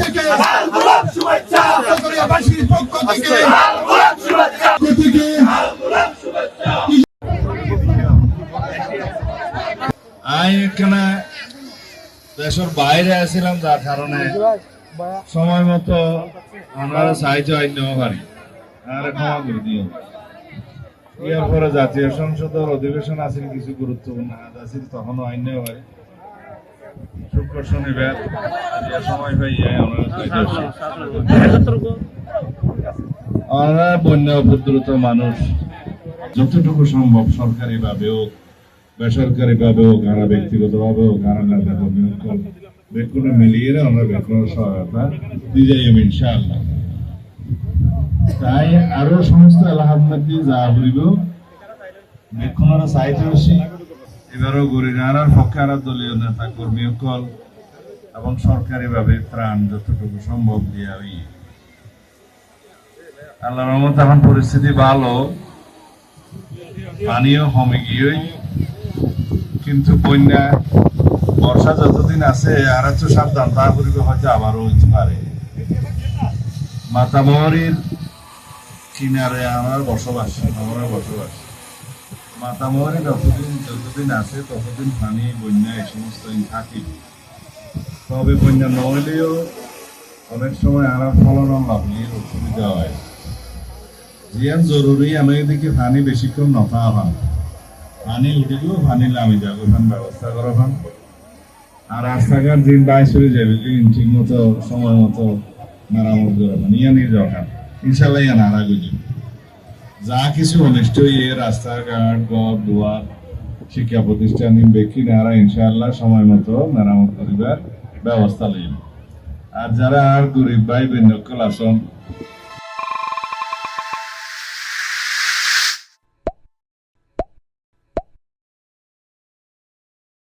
থেকে চকরিয়াবাসীর পক্ষ থেকে আমি এখানে দেশের বাইরে আসছিলাম, যার কারণে সময় মতো আমরা সাহায্য আইন নেওয়া পারি আর ক্ষমা করে দিও। এর পরে জাতীয় সংসদের অধিবেশন আছে, কিছু গুরুত্বপূর্ণ কাজ আছে, তখনও আইন নেওয়া পারি। শুক্র শনিবার সময় পাই আমরা বন্যা উপদ্রুত মানুষ যতটুকু সম্ভব সরকারি ভাবে হোক বেসরকারি ভাবে হোক আর ব্যক্তিগত ভাবে হোক আর বেকুনে মিলিয়ে আমরা বেকুনের সহায়তা দিয়ে যাই ইনশাআল্লাহ। তাই আরো সমস্ত এলাকার যা বলিব বেকুনের চাইতে বেশি এবারও গরিনার পক্ষে আর দলীয় নেতা কর্মী সকল এবং সরকারি ভাবে ত্রাণ যতটুকু সম্ভব দিয়া আল্লাহর রহমতে এখন পরিস্থিতি ভালো, পানিও কমে গিয়ে, কিন্তু বন্যা বর্ষা যতদিন আছে আর একটু সাবধান তা করিবে, হয়তো আবারও হইতে পারে। মাতামহরীর কিনারে আমার বসবাস, মাতামহরী যতদিন আছে ততদিন পানি বন্যা এই সমস্ত থাকি। তবে বন্যা নহলেও অনেক সময় আর ফলন লাভের অসুবিধা হয়। জিয়ান জরুরি আমি এদিকে পানি বেশিক্ষণ নথা পান, পানি উঠেও পানি নামি যাবে ব্যবস্থা করা পান। আর রাস্তাঘাট দিন বাইশ হয়ে যাবে ঠিক মতো সময় মতো মেরামত করে পান, ইয়া নিয়ে দরকার ইনশাল্লাহ ইয়া নারা গুজি যা কিছু অনিষ্ট ইয়ে রাস্তাঘাট ঘর দুয়ার শিক্ষা প্রতিষ্ঠান ব্যক্তি নারা ইনশাআল্লাহ সময় মতো মেরামত করিবার ব্যবস্থা লইব। আর যারা আর গরিব ভাই বিনকল আসন